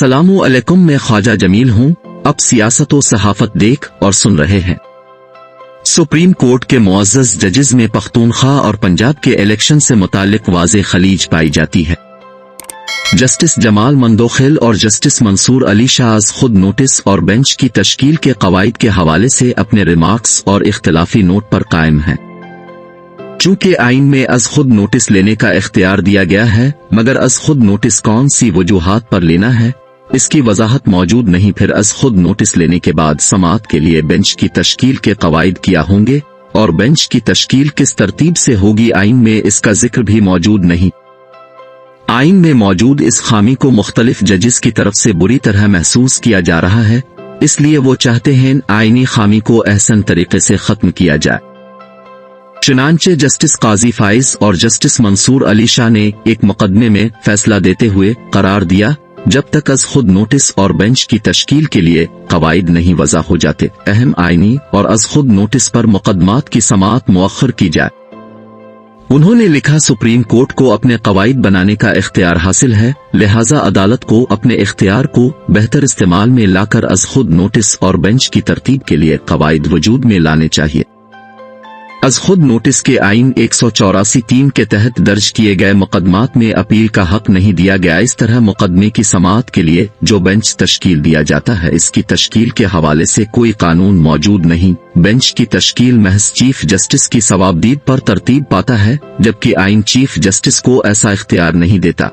अस्सलामु अलैकुम, मैं ख्वाजा जमील हूँ। अब सियासत व सहाफत देख और सुन रहे हैं। सुप्रीम कोर्ट के मुअज़्ज़ज़ जजेस में पख्तूनख्वा और पंजाब के इलेक्शन से मुताल्लिक वाज़ेह खलीज पाई जाती है। जस्टिस जमाल मंदोखिल और जस्टिस मंसूर अली शाह आज खुद नोटिस और बेंच की तश्कील के कवायद के हवाले से अपने रिमार्क्स और इख्तिलाफी नोट पर कायम हैं। चूंकि आइन में अज खुद नोटिस लेने का इख्तियार दिया गया है, मगर अज खुद नोटिस कौन सी वजूहात पर लेना है इसकी वजाहत मौजूद नहीं। फिर अज खुद नोटिस लेने के बाद समाअत के लिए बेंच की तश्कील के कवायद क्या होंगे और बेंच की तश्कील किस तरतीब से होगी, आइन में इसका जिक्र भी मौजूद नहीं। आइन में मौजूद इस खामी को मुख्तलिफ जजेस की तरफ से बुरी तरह महसूस किया जा रहा है, इसलिए वो चाहते हैं आइनी खामी को एहसन तरीके से खत्म किया जाए। चुनांचे जस्टिस काजी फाइज और जस्टिस मंसूर अली शाह ने एक मुकदमे में फैसला देते हुए करार दिया, जब तक अज खुद नोटिस और बेंच की तश्कील के लिए कवायद नहीं वज़ा हो जाते, अहम आइनी और अज खुद नोटिस पर मुकदमात की समाअत मुअख्खर की जाए। उन्होंने लिखा, सुप्रीम कोर्ट को अपने कवायद बनाने का इख्तियार हासिल है, लिहाजा अदालत को अपने इख्तियार को बेहतर इस्तेमाल में लाकर अज खुद नोटिस और बेंच की तरतीब के लिए कवायद वजूद में लाने चाहिए। अज खुद नोटिस के आइन 184(3) के तहत दर्ज किए गए मुकदमात में अपील का हक नहीं दिया गया। इस तरह मुकदमे की समाअत के लिए जो बेंच तश्कील दिया जाता है, इसकी तश्कील के हवाले से कोई कानून मौजूद नहीं। बेंच की तश्कील महज चीफ जस्टिस की सवाबदीद पर तरतीब पाता है, जबकि आइन चीफ जस्टिस को ऐसा इख्तियार नहीं देता।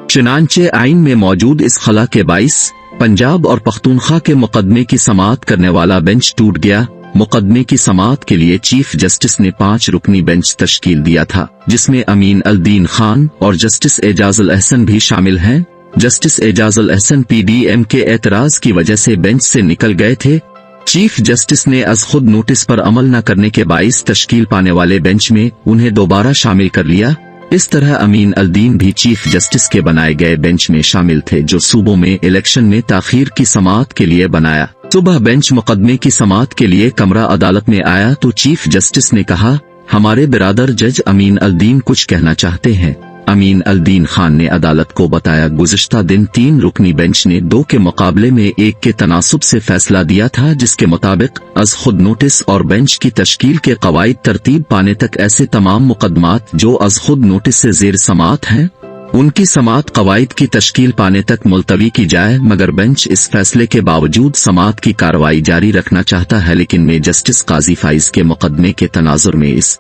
चुनांचे आइन में मौजूद इस खला के बाइस पंजाब और पख्तूनख्वा के मुकदमे की समाअत करने वाला बेंच टूट गया। मुकदमे की समाअत के लिए चीफ जस्टिस ने 5 रुकनी बेंच तश्कील दिया था, जिसमें अमीन अल दीन खान और जस्टिस एजाज अल अहसन भी शामिल हैं। जस्टिस एजाज अल अहसन पीडीएम के एतराज की वजह से बेंच से निकल गए थे। चीफ जस्टिस ने अज खुद नोटिस पर अमल न करने के बाइस तश्कील पाने वाले बेंच में उन्हें दोबारा शामिल कर लिया। इस तरह अमीन अल दीन भी चीफ जस्टिस के बनाए गए बेंच में शामिल थे, जो सूबों में इलेक्शन में ताखीर की समाअत के लिए बनाया। सुबह बेंच मुकदमे की समाअत के लिए कमरा अदालत में आया तो चीफ जस्टिस ने कहा, हमारे बिरादर जज अमीन अल दीन कुछ कहना चाहते हैं। अमीन अल दीन खान ने अदालत को बताया, गुज़िश्ता दिन 3 रुकनी बेंच ने 2 के मुकाबले में 1 के तनासुब से फैसला दिया था, जिसके मुताबिक अज खुद नोटिस और बेंच की तश्कील के कवायद तरतीब पाने तक ऐसे तमाम मुकदमात जो अज खुद नोटिस से ज़ेर समाअत हैं, उनकी समाअत कवायद की तश्कील पाने तक मुलतवी की जाए। मगर बेंच इस फैसले के बावजूद समाअत की कार्रवाई जारी रखना चाहता है, लेकिन मैं जस्टिस काजी फाइज के मुकदमे के तनाजुर में इस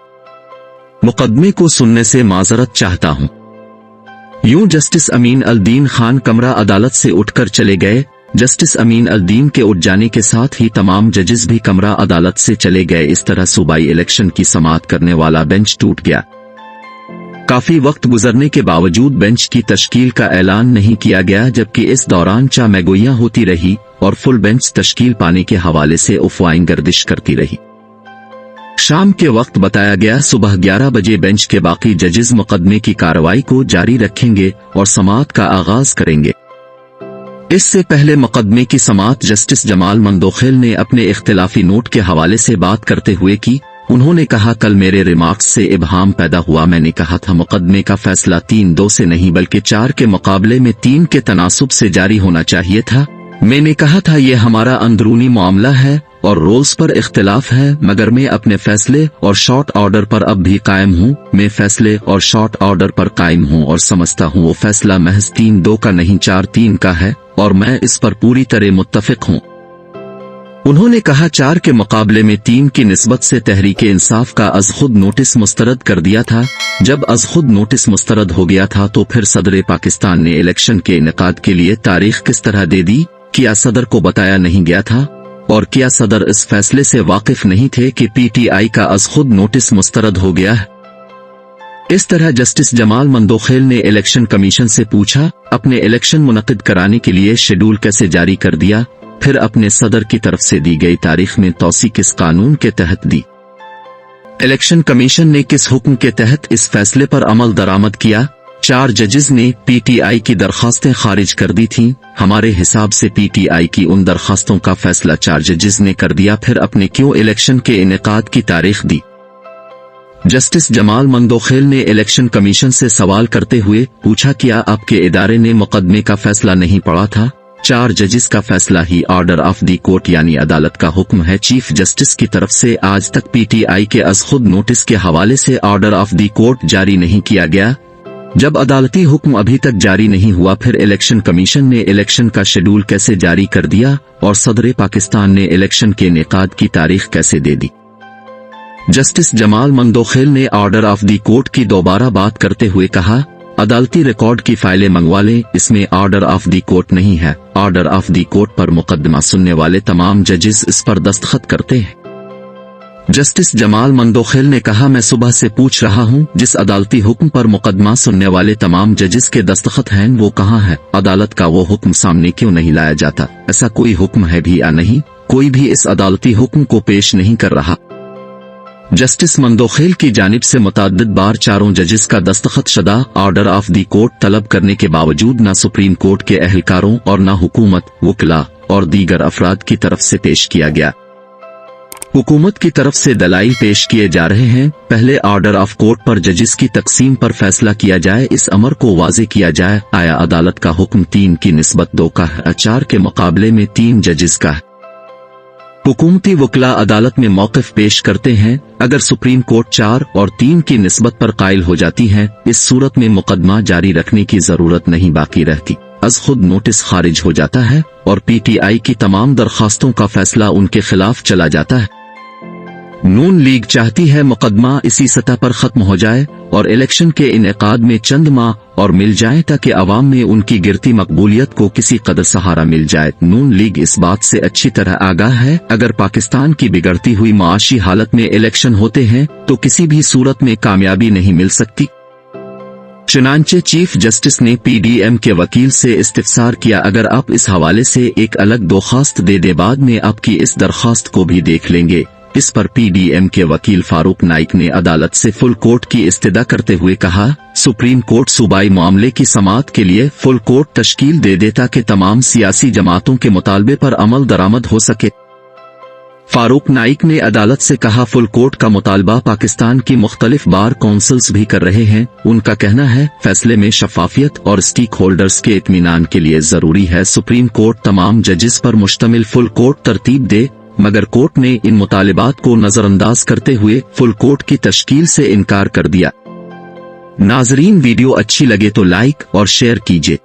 मुकदमे को सुनने से माजरत चाहता हूँ। यूं जस्टिस अमीन अल दीन खान कमरा अदालत से उठकर चले गए। जस्टिस अमीन अल दीन के उठ जाने के साथ ही तमाम जजेस भी कमरा अदालत से चले गए। इस तरह सूबाई इलेक्शन की समाअत करने वाला बेंच टूट गया। काफी वक्त गुजरने के बावजूद बेंच की तश्कील का ऐलान नहीं किया गया, जबकि इस दौरान चामैगोइयां होती रही और फुल बेंच तश्कील पाने के हवाले से अफवाहें गर्दिश करती रही। शाम के वक्त बताया गया, सुबह 11 बजे बेंच के बाकी जजेस मुकदमे की कार्रवाई को जारी रखेंगे और समाअत का आगाज करेंगे। इससे पहले मुकदमे की समाअत जस्टिस जमाल मंदोखिल ने अपने इख्तिलाफी नोट के हवाले से बात करते हुए की। उन्होंने कहा, कल मेरे रिमार्क्स से इबहाम पैदा हुआ। मैंने कहा था मुकदमे का फैसला 3-2 से नहीं बल्कि 4 के मुकाबले में 3 के तनासुब से जारी होना चाहिए था। मैंने कहा था ये हमारा अंदरूनी मामला है और रोल्स पर इख्तिलाफ है, मगर मैं अपने फैसले और शॉर्ट ऑर्डर पर अब भी कायम हूँ। मैं फैसले और शॉर्ट ऑर्डर पर कायम हूँ और समझता हूँ वो फैसला महज 3-2 का नहीं 4-3 का है और मैं इस पर पूरी तरह मुत्तफिक हूँ। उन्होंने कहा, 4 के मुकाबले में 3 की निस्बत से तहरीके इंसाफ का अज खुद नोटिस मुस्तरद कर दिया था। जब अज खुद नोटिस मुस्तरद हो गया था तो फिर सदर पाकिस्तान ने इलेक्शन के इनेकाद के लिए तारीख किस तरह दे दी? क्या सदर को बताया नहीं गया था? और क्या सदर इस फैसले से वाकिफ नहीं थे कि पीटीआई का अज खुद नोटिस मुस्तरद हो गया है? इस तरह जस्टिस जमाल मंदोखिल ने इलेक्शन कमीशन से पूछा, अपने इलेक्शन मुनक्किद कराने के लिए शेड्यूल कैसे जारी कर दिया? फिर अपने सदर की तरफ से दी गई तारीख में तौसी किस कानून के तहत दी? इलेक्शन कमीशन ने किस हुक्म के तहत इस फैसले पर अमल दरामद किया? 4 जजेस ने पीटीआई की दरखास्तें खारिज कर दी थीं। हमारे हिसाब से पीटीआई की उन दरखास्तों का फैसला 4 जजेस ने कर दिया, फिर अपने क्यों इलेक्शन के इनेकाद की तारीख दी? जस्टिस जमाल मंदोखेल ने इलेक्शन कमीशन से सवाल करते हुए पूछा, क्या आपके इदारे ने मुकदमे का फैसला नहीं पढ़ा था? 4 जजिस का फैसला ही ऑर्डर ऑफ दी कोर्ट यानी अदालत का हुक्म है। चीफ जस्टिस की तरफ से आज तक पीटीआई के अज खुद नोटिस के हवाले से ऑर्डर ऑफ दी कोर्ट जारी नहीं किया गया। जब अदालती हुक्म अभी तक जारी नहीं हुआ, फिर इलेक्शन कमीशन ने इलेक्शन का शेड्यूल कैसे जारी कर दिया और सदर पाकिस्तान ने इलेक्शन के इनेकाद की तारीख कैसे दे दी? जस्टिस जमाल मंदोखेल ने ऑर्डर ऑफ दी कोर्ट की दोबारा बात करते हुए कहा, अदालती रिकॉर्ड की फाइलें मंगवा लें, इसमें ऑर्डर ऑफ दी कोर्ट नहीं है। ऑर्डर ऑफ दी कोर्ट पर मुकदमा सुनने वाले तमाम जजेस इस पर दस्तखत करते हैं। जस्टिस जमाल मंदोखेल ने कहा, मैं सुबह से पूछ रहा हूं, जिस अदालती हुक्म पर मुकदमा सुनने वाले तमाम जजेस के दस्तखत हैं वो कहां है? अदालत का वो हुक्म सामने क्यों नहीं लाया जाता? ऐसा कोई हुक्म है भी या नहीं? कोई भी इस अदालती हुक्म को पेश नहीं कर रहा। जस्टिस मंदोखेल की जानिब से मुतअद्दिद बार 4 जजेस का दस्तखत शुदा ऑर्डर ऑफ दी कोर्ट तलब करने के बावजूद न सुप्रीम कोर्ट के अहलकारों और न हुकूमत, वकला और दीगर अफराद की तरफ से पेश किया गया। हुकूमत की तरफ से दलाइल पेश किए जा रहे हैं। पहले ऑर्डर ऑफ कोर्ट पर जजेस की तकसीम पर फैसला किया जाए, इस अमर को वाज़े किया जाए। आया अदालत का हुक्म 3 की निस्बत 2 का है, 4 के मुकाबले में 3 जजेस का है। हुकूमती वकला अदालत में मौक़िफ़ पेश करते हैं। अगर सुप्रीम कोर्ट 4 और 3 की निस्बत पर कायल हो जाती है, इस सूरत में मुकदमा जारी रखने की जरूरत नहीं बाकी रहती। अज खुद नोटिस खारिज हो जाता है और पीटीआई की तमाम दरखास्तों का फैसला उनके खिलाफ चला जाता है। नून लीग चाहती है मुकदमा इसी सतह पर खत्म हो जाए और इलेक्शन के इनेकाद में चंद माह और मिल जाए, ताकि अवाम में उनकी गिरती मकबूलियत को किसी कदर सहारा मिल जाए। नून लीग इस बात से अच्छी तरह आगाह है, अगर पाकिस्तान की बिगड़ती हुई माशी हालत में इलेक्शन होते हैं तो किसी भी सूरत में कामयाबी नहीं मिल सकती। चुनांचे चीफ जस्टिस ने पीडीएम के वकील से इस्तिफसार किया, अगर आप इस हवाले से एक अलग दरख्वास्त दे दे, बाद में आपकी इस दरख्वास्त को भी देख लेंगे। इस पर पीडीएम के वकील फारूक नाइक ने अदालत से फुल कोर्ट की इस्तदा करते हुए कहा, सुप्रीम कोर्ट सूबाई मामले की समाअत के लिए फुल कोर्ट तश्कील दे दे ताकि तमाम सियासी जमातों के मुतालबे पर अमल दरामद हो सके। फारूक नाइक ने अदालत से कहा, फुल कोर्ट का मुतालबा पाकिस्तान की मुख्तलिफ बार काउंसिल्स भी कर रहे हैं। उनका कहना है फैसले में शफाफियत और स्टेक होल्डर्स के इत्मीनान के लिए जरूरी है सुप्रीम कोर्ट तमाम जजेस पर मुश्तमिल फुल कोर्ट तरतीब दे, मगर कोर्ट ने इन मुतालिबात को नजरअंदाज करते हुए फुल कोर्ट की तश्कील से इनकार कर दिया। नाजरीन, वीडियो अच्छी लगे तो लाइक और शेयर कीजिए।